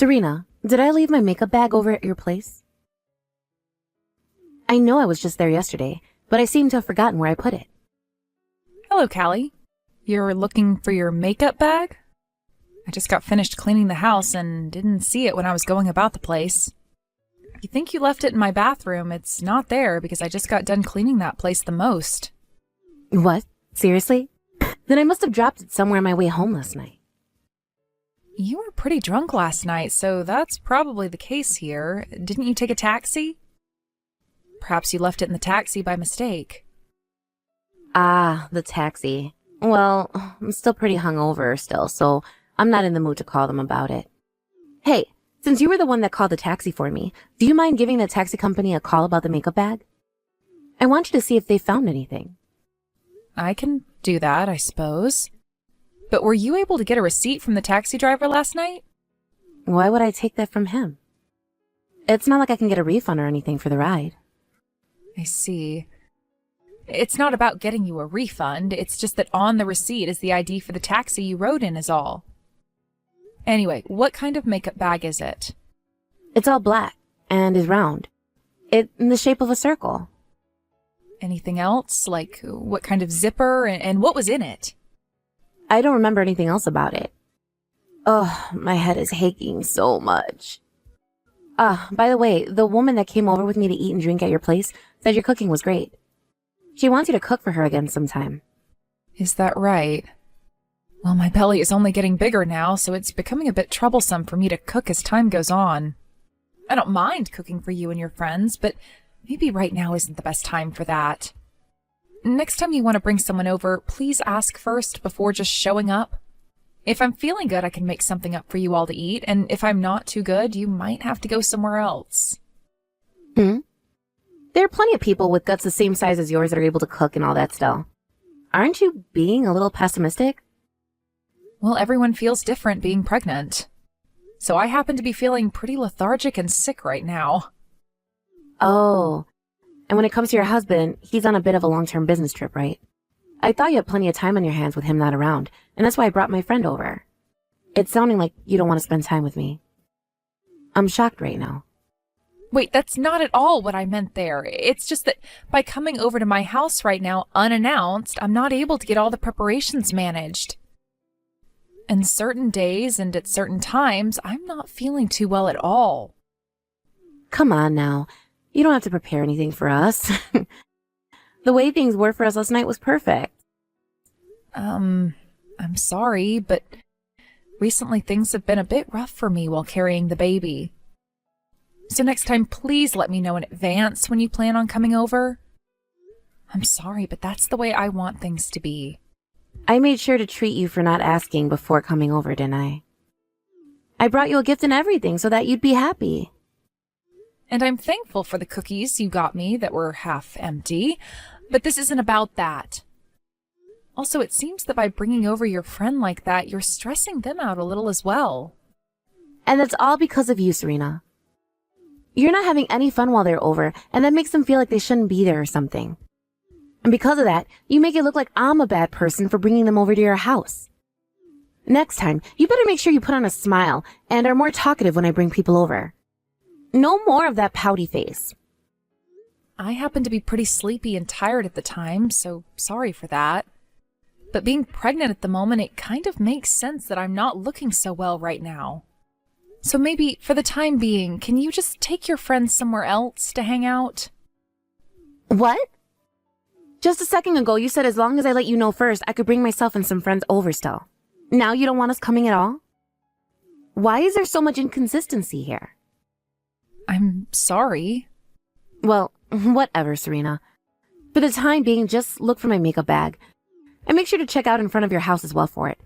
Serena, did I leave my makeup bag over at your place? I know I was just there yesterday, but I seem to have forgotten where I put it. Hello, Callie. You're looking for your makeup bag? I just got finished cleaning the house and didn't see it when I was going about the place. You think you left it in my bathroom? It's not there because I just got done cleaning that place the most. What? Seriously? Then I must have dropped it somewhere on my way home last night. You were pretty drunk last night, so that's probably the case here. Didn't you take a taxi? Perhaps you left it in the taxi by mistake. Ah, the taxi. Well, I'm still pretty hungover still, so I'm not in the mood to call them about it. Hey, since you were the one that called the taxi for me, do you mind giving the taxi company a call about the makeup bag? I want you to see if they found anything. I can do that, I suppose. But were you able to get a receipt from the taxi driver last night? Why would I take that from him? It's not like I can get a refund or anything for the ride. I see. It's not about getting you a refund, it's just that on the receipt is the ID for the taxi you rode in is all. Anyway, what kind of makeup bag is it? It's all black and is round. It's in the shape of a circle. Anything else? Like what kind of zipper and what was in it? I don't remember anything else about it. Oh, my head is aching so much. By the way, the woman that came over with me to eat and drink at your place said your cooking was great. She wants you to cook for her again sometime. Is that right? Well, my belly is only getting bigger now, so it's becoming a bit troublesome for me to cook as time goes on. I don't mind cooking for you and your friends, but maybe right now isn't the best time for that. Next time you want to bring someone over, please ask first before just showing up. If I'm feeling good, I can make something up for you all to eat, and if I'm not too good, you might have to go somewhere else. There are plenty of people with guts the same size as yours that are able to cook and all that still. Aren't you being a little pessimistic? Well, everyone feels different being pregnant. So I happen to be feeling pretty lethargic and sick right now. Oh, and when it comes to your husband, he's on a bit of a long-term business trip, right? I thought you had plenty of time on your hands with him not around, and that's why I brought my friend over. It's sounding like you don't want to spend time with me. I'm shocked right now. Wait, that's not at all what I meant there. It's just that by coming over to my house right now unannounced, I'm not able to get all the preparations managed. And certain days and at certain times, I'm not feeling too well at all. Come on now. You don't have to prepare anything for us. The way things were for us last night was perfect. I'm sorry, but recently things have been a bit rough for me while carrying the baby. So next time, please let me know in advance when you plan on coming over. I'm sorry, but that's the way I want things to be. I made sure to treat you for not asking before coming over, didn't I? I brought you a gift and everything so that you'd be happy. And I'm thankful for the cookies you got me that were half empty, but this isn't about that. Also, it seems that by bringing over your friend like that, you're stressing them out a little as well. And that's all because of you, Serena. You're not having any fun while they're over, and that makes them feel like they shouldn't be there or something. And because of that, you make it look like I'm a bad person for bringing them over to your house. Next time, you better make sure you put on a smile and are more talkative when I bring people over. No more of that pouty face. I happen to be pretty sleepy and tired at the time, so sorry for that. But being pregnant at the moment, it kind of makes sense that I'm not looking so well right now. So maybe, for the time being, can you just take your friends somewhere else to hang out? What? Just a second ago, you said as long as I let you know first, I could bring myself and some friends over still. Now you don't want us coming at all? Why is there so much inconsistency here? I'm sorry. Well, whatever, Serena. For the time being, just look for my makeup bag. And make sure to check out in front of your house as well for it.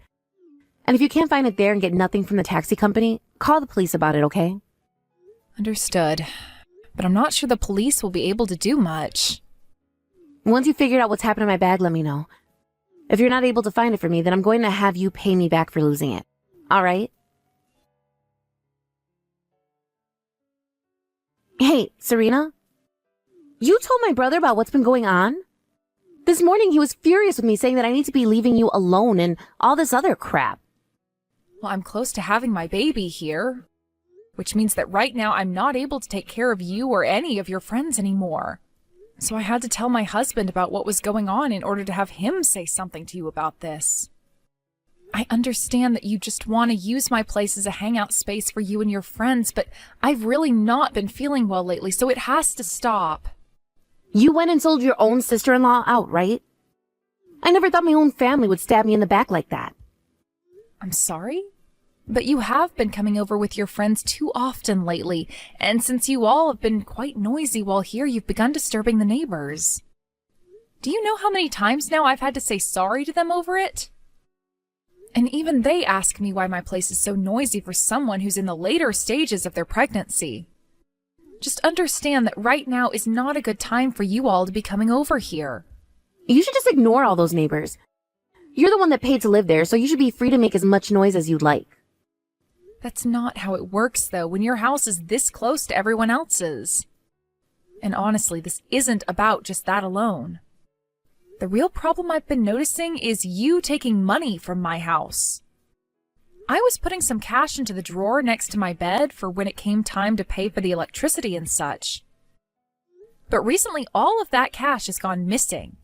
And if you can't find it there and get nothing from the taxi company, call the police about it, okay? Understood. But I'm not sure the police will be able to do much. Once you figured out what's happened to my bag, let me know. If you're not able to find it for me, then I'm going to have you pay me back for losing it. All right? Hey, Serena? You told my brother about what's been going on? This morning he was furious with me saying that I need to be leaving you alone and all this other crap. Well, I'm close to having my baby here. which means that right now I'm not able to take care of you or any of your friends anymore. So I had to tell my husband about what was going on in order to have him say something to you about this. I understand that you just want to use my place as a hangout space for you and your friends, but I've really not been feeling well lately, so it has to stop. You went and sold your own sister-in-law out, right? I never thought my own family would stab me in the back like that. I'm sorry? But you have been coming over with your friends too often lately, and since you all have been quite noisy while here, you've begun disturbing the neighbors. Do you know how many times now I've had to say sorry to them over it? And even they ask me why my place is so noisy for someone who's in the later stages of their pregnancy. Just understand that right now is not a good time for you all to be coming over here. You should just ignore all those neighbors. You're the one that paid to live there, so you should be free to make as much noise as you'd like. That's not how it works, though, when your house is this close to everyone else's. And honestly, this isn't about just that alone. The real problem I've been noticing is you taking money from my house. I was putting some cash into the drawer next to my bed for when it came time to pay for the electricity and such. But recently, all of that cash has gone missing.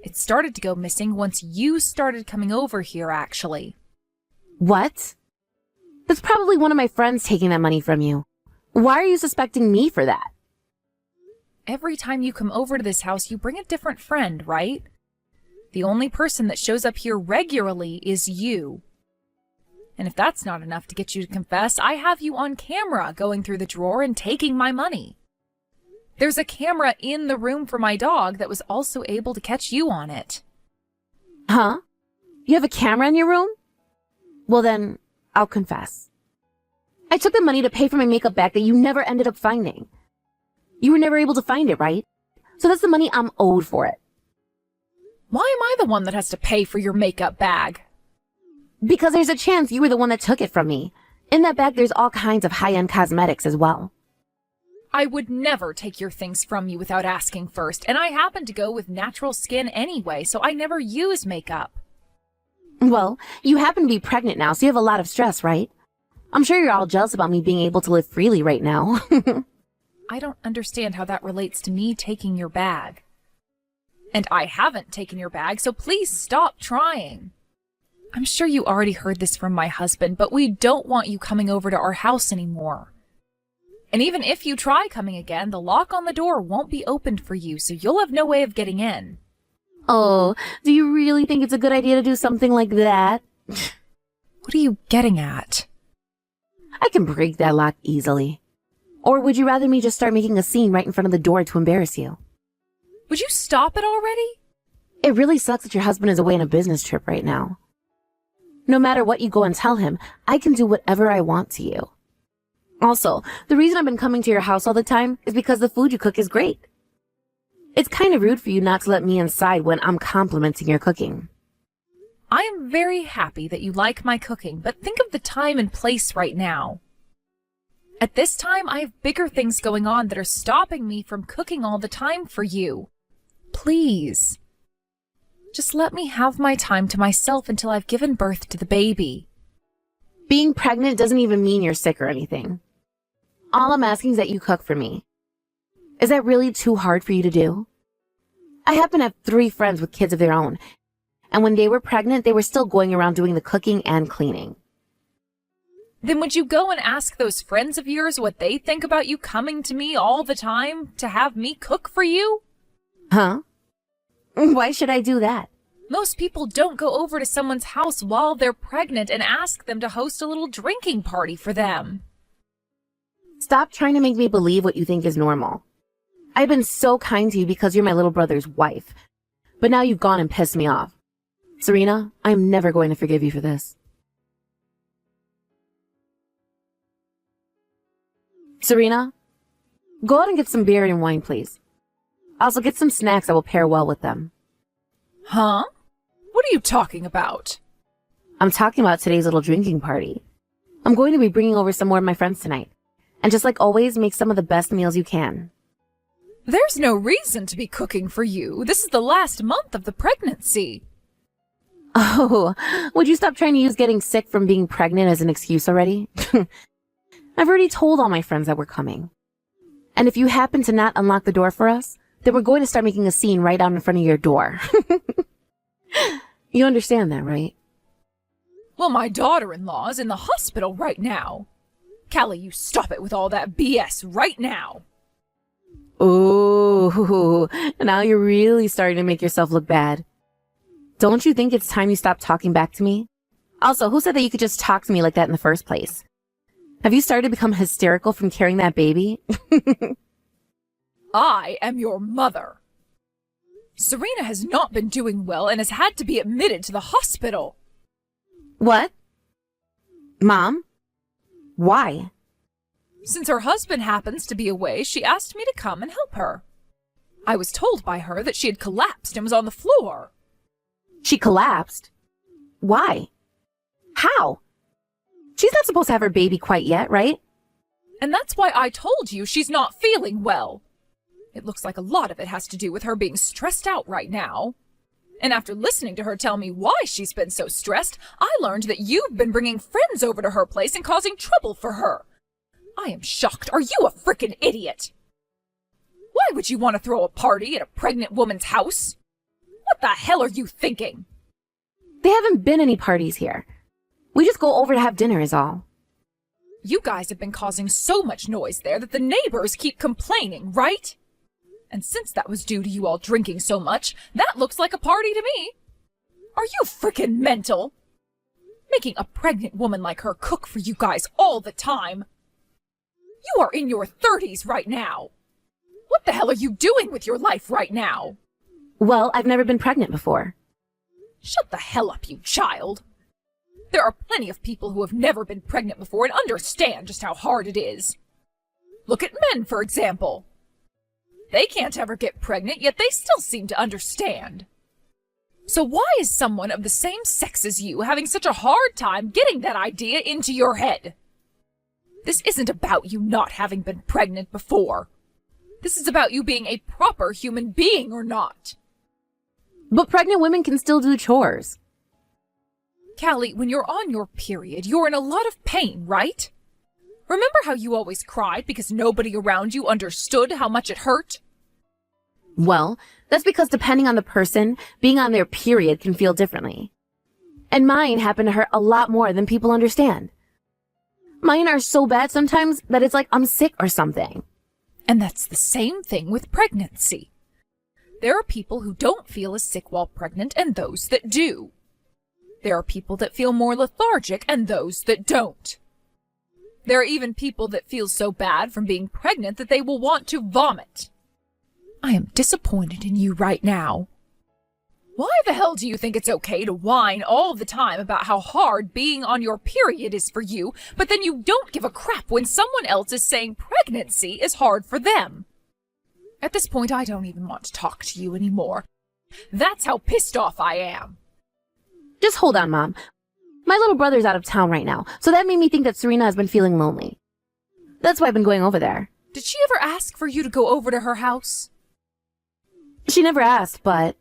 It started to go missing once you started coming over here, actually. What? That's probably one of my friends taking that money from you. Why are you suspecting me for that? Every time you come over to this house, you bring a different friend, right? The only person that shows up here regularly is you. And if that's not enough to get you to confess, I have you on camera going through the drawer and taking my money. There's a camera in the room for my dog that was also able to catch you on it. Huh? You have a camera in your room? Well then, I'll confess. I took the money to pay for my makeup bag that you never ended up finding. You were never able to find it, right? So that's the money I'm owed for it. Why am I the one that has to pay for your makeup bag? Because there's a chance you were the one that took it from me. In that bag, there's all kinds of high-end cosmetics as well. I would never take your things from you without asking first, and I happen to go with natural skin anyway, so I never use makeup. Well, you happen to be pregnant now, so you have a lot of stress, right? I'm sure you're all jealous about me being able to live freely right now. I don't understand how that relates to me taking your bag. And I haven't taken your bag, so please stop trying. I'm sure you already heard this from my husband, but we don't want you coming over to our house anymore. And even if you try coming again, the lock on the door won't be opened for you, so you'll have no way of getting in. Oh, do you really think it's a good idea to do something like that? What are you getting at? I can break that lock easily. Or would you rather me just start making a scene right in front of the door to embarrass you? Would you stop it already? It really sucks that your husband is away on a business trip right now. No matter what you go and tell him, I can do whatever I want to you. Also, the reason I've been coming to your house all the time is because the food you cook is great. It's kind of rude for you not to let me inside when I'm complimenting your cooking. I am very happy that you like my cooking, but think of the time and place right now. At this time, I have bigger things going on that are stopping me from cooking all the time for you. Please. Just let me have my time to myself until I've given birth to the baby. Being pregnant doesn't even mean you're sick or anything. All I'm asking is that you cook for me. Is that really too hard for you to do? I happen to have 3 friends with kids of their own, and when they were pregnant, they were still going around doing the cooking and cleaning. Then would you go and ask those friends of yours what they think about you coming to me all the time to have me cook for you? Huh? Why should I do that? Most people don't go over to someone's house while they're pregnant and ask them to host a little drinking party for them. Stop trying to make me believe what you think is normal. I've been so kind to you because you're my little brother's wife, but now you've gone and pissed me off. Serena, I'm never going to forgive you for this. Serena, go out and get some beer and wine, please. Also, get some snacks that will pair well with them. Huh? What are you talking about? I'm talking about today's little drinking party. I'm going to be bringing over some more of my friends tonight. And just like always, make some of the best meals you can. There's no reason to be cooking for you. This is the last month of the pregnancy. Oh, would you stop trying to use getting sick from being pregnant as an excuse already? I've already told all my friends that we're coming. And if you happen to not unlock the door for us, then we're going to start making a scene right out in front of your door. You understand that, right? Well, my daughter-in-law is in the hospital right now. Callie, you stop it with all that BS right now. Ooh, now you're really starting to make yourself look bad. Don't you think it's time you stopped talking back to me? Also, who said that you could just talk to me like that in the first place? Have you started to become hysterical from carrying that baby? I am your mother. Serena has not been doing well and has had to be admitted to the hospital. What? Mom? Why? Since her husband happens to be away, she asked me to come and help her. I was told by her that she had collapsed and was on the floor. She collapsed? Why? How? She's not supposed to have her baby quite yet, right? And that's why I told you she's not feeling well. It looks like a lot of it has to do with her being stressed out right now. And after listening to her tell me why she's been so stressed, I learned that you've been bringing friends over to her place and causing trouble for her. I am shocked. Are you a frickin' idiot? Why would you want to throw a party at a pregnant woman's house? What the hell are you thinking? There haven't been any parties here. We just go over to have dinner is all. You guys have been causing so much noise there that the neighbors keep complaining, right? And since that was due to you all drinking so much, that looks like a party to me. Are you frickin' mental? Making a pregnant woman like her cook for you guys all the time. You are in your 30s right now. What the hell are you doing with your life right now? Well, I've never been pregnant before. Shut the hell up, you child. There are plenty of people who have never been pregnant before and understand just how hard it is. Look at men, for example. They can't ever get pregnant, yet they still seem to understand. So why is someone of the same sex as you having such a hard time getting that idea into your head? This isn't about you not having been pregnant before. This is about you being a proper human being or not. But pregnant women can still do chores. Callie, when you're on your period, you're in a lot of pain, right? Remember how you always cried because nobody around you understood how much it hurt? Well, that's because depending on the person, being on their period can feel differently. And mine happened to hurt a lot more than people understand. Mine are so bad sometimes that it's like I'm sick or something. And that's the same thing with pregnancy. There are people who don't feel as sick while pregnant and those that do. There are people that feel more lethargic and those that don't. There are even people that feel so bad from being pregnant that they will want to vomit. I am disappointed in you right now. Why the hell do you think it's okay to whine all the time about how hard being on your period is for you, but then you don't give a crap when someone else is saying pregnancy is hard for them? At this point, I don't even want to talk to you anymore. That's how pissed off I am. Just hold on, Mom. My little brother's out of town right now, so that made me think that Serena has been feeling lonely. That's why I've been going over there. Did she ever ask for you to go over to her house? She never asked, but...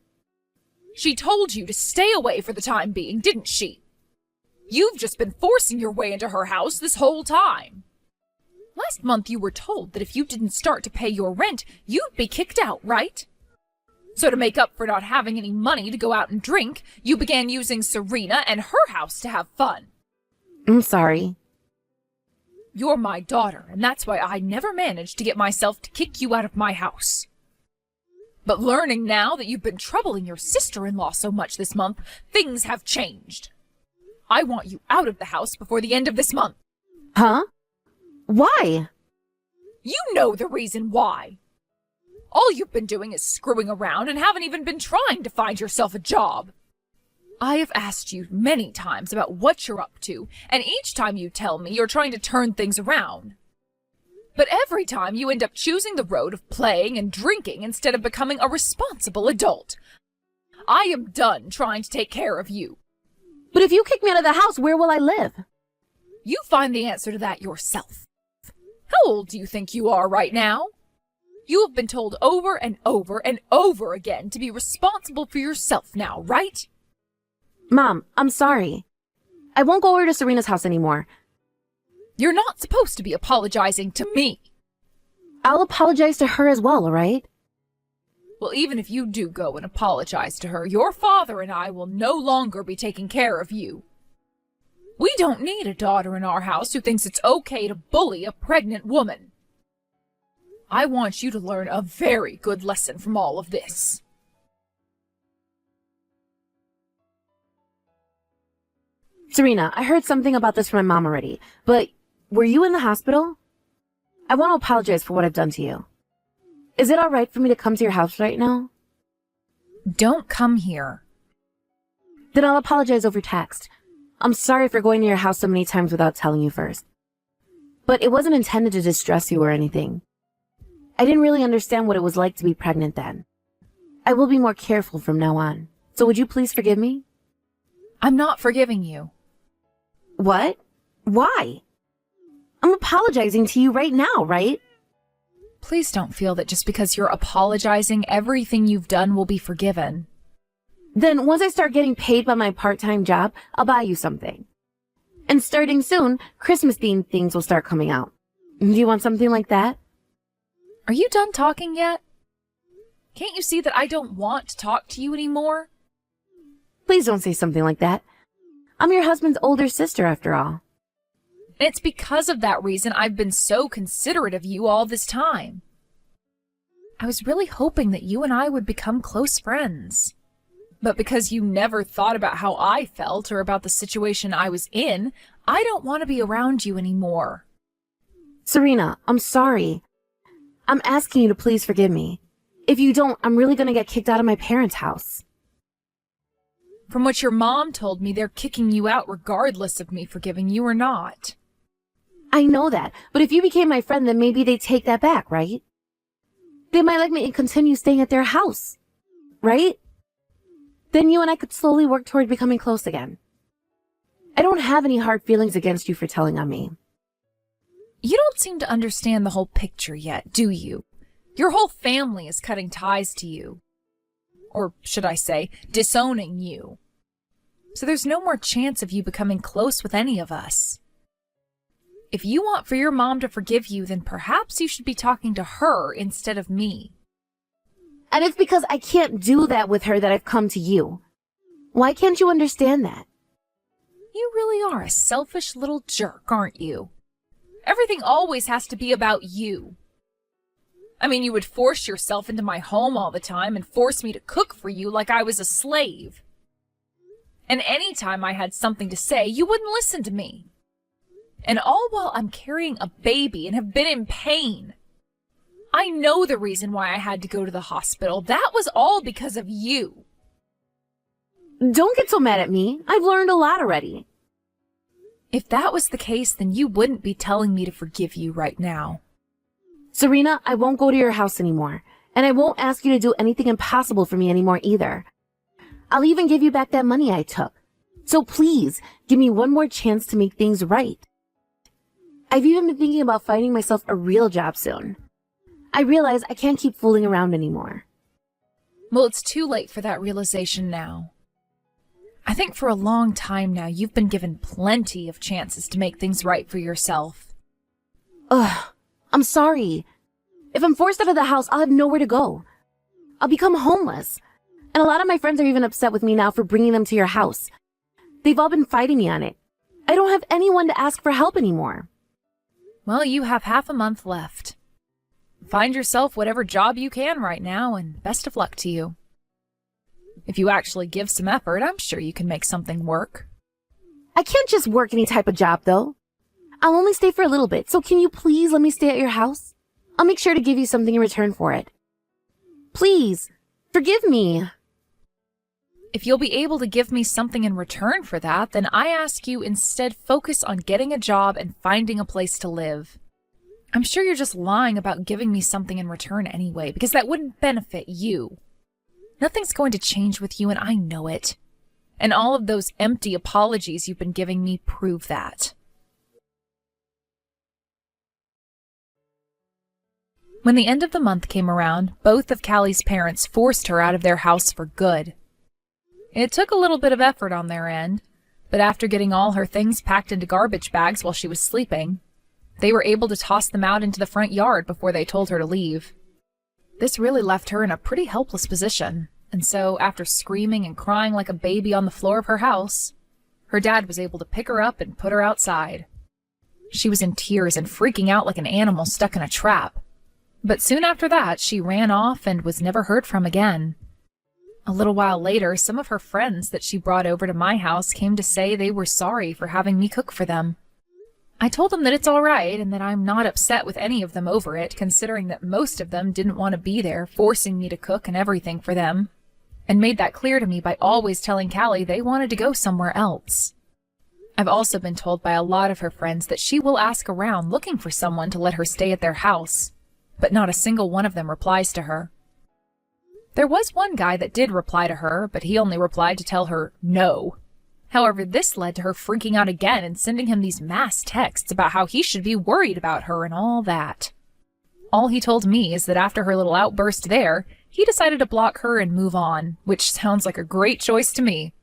She told you to stay away for the time being, didn't she? You've just been forcing your way into her house this whole time. Last month you were told that if you didn't start to pay your rent, you'd be kicked out, right? So to make up for not having any money to go out and drink, you began using Serena and her house to have fun. I'm sorry. You're my daughter, and that's why I never managed to get myself to kick you out of my house. But learning now that you've been troubling your sister-in-law so much this month, things have changed. I want you out of the house before the end of this month. Huh? Why? You know the reason why. All you've been doing is screwing around and haven't even been trying to find yourself a job. I have asked you many times about what you're up to, and each time you tell me you're trying to turn things around. But every time you end up choosing the road of playing and drinking instead of becoming a responsible adult. I am done trying to take care of you. But if you kick me out of the house, where will I live? You find the answer to that yourself. How old do you think you are right now? You have been told over and over and over again to be responsible for yourself now, right? Mom, I'm sorry. I won't go over to Serena's house anymore. You're not supposed to be apologizing to me. I'll apologize to her as well, alright? Well, even if you do go and apologize to her, your father and I will no longer be taking care of you. We don't need a daughter in our house who thinks it's okay to bully a pregnant woman. I want you to learn a very good lesson from all of this. Serena, I heard something about this from my mom already, but were you in the hospital? I want to apologize for what I've done to you. Is it alright for me to come to your house right now? Don't come here. Then I'll apologize over text. I'm sorry for going to your house so many times without telling you first. But it wasn't intended to distress you or anything. I didn't really understand what it was like to be pregnant then. I will be more careful from now on. So would you please forgive me? I'm not forgiving you. What? Why? I'm apologizing to you right now, right? Please don't feel that just because you're apologizing, everything you've done will be forgiven. Then once I start getting paid by my part-time job, I'll buy you something. And starting soon, Christmas-themed things will start coming out. Do you want something like that? Are you done talking yet? Can't you see that I don't want to talk to you anymore? Please don't say something like that. I'm your husband's older sister, after all. And it's because of that reason I've been so considerate of you all this time. I was really hoping that you and I would become close friends. But because you never thought about how I felt or about the situation I was in, I don't want to be around you anymore. Serena, I'm sorry. I'm asking you to please forgive me. If you don't, I'm really going to get kicked out of my parents' house. From what your mom told me, they're kicking you out regardless of me forgiving you or not. I know that, but if you became my friend, then maybe they'd take that back, right? They might let me continue staying at their house, right? Then you and I could slowly work toward becoming close again. I don't have any hard feelings against you for telling on me. You don't seem to understand the whole picture yet, do you? Your whole family is cutting ties to you. Or should I say, disowning you. So there's no more chance of you becoming close with any of us. If you want for your mom to forgive you, then perhaps you should be talking to her instead of me. And it's because I can't do that with her that I've come to you. Why can't you understand that? You really are a selfish little jerk, aren't you? Everything always has to be about you. I mean, you would force yourself into my home all the time and force me to cook for you like I was a slave. And any time I had something to say, you wouldn't listen to me. And all while I'm carrying a baby and have been in pain. I know the reason why I had to go to the hospital. That was all because of you. Don't get so mad at me. I've learned a lot already. If that was the case, then you wouldn't be telling me to forgive you right now. Serena, I won't go to your house anymore. And I won't ask you to do anything impossible for me anymore either. I'll even give you back that money I took. So please, give me one more chance to make things right. I've even been thinking about finding myself a real job soon. I realize I can't keep fooling around anymore. Well, it's too late for that realization now. I think for a long time now, you've been given plenty of chances to make things right for yourself. Ugh, I'm sorry. If I'm forced out of the house, I'll have nowhere to go. I'll become homeless. And a lot of my friends are even upset with me now for bringing them to your house. They've all been fighting me on it. I don't have anyone to ask for help anymore. Well, you have half a month left. Find yourself whatever job you can right now, and best of luck to you. If you actually give some effort, I'm sure you can make something work. I can't just work any type of job, though. I'll only stay for a little bit, so can you please let me stay at your house? I'll make sure to give you something in return for it. Please, forgive me. If you'll be able to give me something in return for that, then I ask you instead focus on getting a job and finding a place to live. I'm sure you're just lying about giving me something in return anyway, because that wouldn't benefit you. Nothing's going to change with you, and I know it. And all of those empty apologies you've been giving me prove that. When the end of the month came around, both of Callie's parents forced her out of their house for good. It took a little bit of effort on their end, but after getting all her things packed into garbage bags while she was sleeping, They were able to toss them out into the front yard before they told her to leave. This really left her in a pretty helpless position, and so after screaming and crying like a baby on the floor of her house, her dad was able to pick her up and put her outside. She was in tears and freaking out like an animal stuck in a trap. But soon after that, she ran off and was never heard from again. A little while later, some of her friends that she brought over to my house came to say they were sorry for having me cook for them. I told them that it's all right and that I'm not upset with any of them over it, considering that most of them didn't want to be there, forcing me to cook and everything for them, and made that clear to me by always telling Callie they wanted to go somewhere else. I've also been told by a lot of her friends that she will ask around looking for someone to let her stay at their house, but not a single one of them replies to her. There was one guy that did reply to her, but he only replied to tell her no. However, this led to her freaking out again and sending him these mass texts about how he should be worried about her and all that. All he told me is that after her little outburst there, he decided to block her and move on, which sounds like a great choice to me.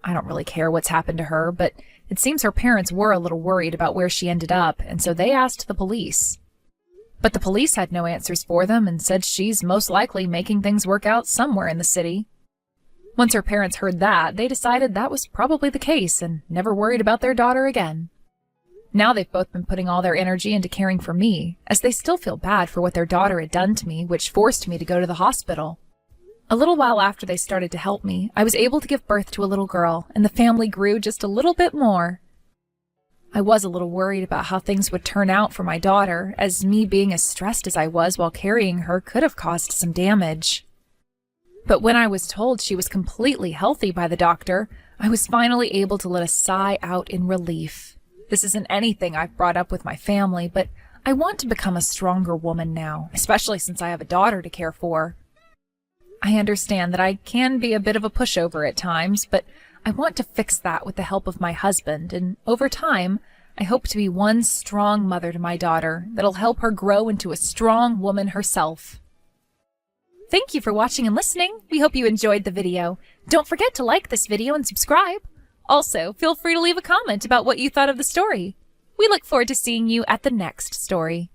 I don't really care what's happened to her, but it seems her parents were a little worried about where she ended up, and so they asked the police. But the police had no answers for them and said she's most likely making things work out somewhere in the city. Once her parents heard that, they decided that was probably the case and never worried about their daughter again. Now they've both been putting all their energy into caring for me, as they still feel bad for what their daughter had done to me, which forced me to go to the hospital. A little while after they started to help me, I was able to give birth to a little girl, and the family grew just a little bit more. I was a little worried about how things would turn out for my daughter, as me being as stressed as I was while carrying her could have caused some damage. But when I was told she was completely healthy by the doctor, I was finally able to let a sigh out in relief. This isn't anything I've brought up with my family, but I want to become a stronger woman now, especially since I have a daughter to care for. I understand that I can be a bit of a pushover at times, but I want to fix that with the help of my husband, and over time, I hope to be one strong mother to my daughter that'll help her grow into a strong woman herself. Thank you for watching and listening. We hope you enjoyed the video. Don't forget to like this video and subscribe. Also, feel free to leave a comment about what you thought of the story. We look forward to seeing you at the next story.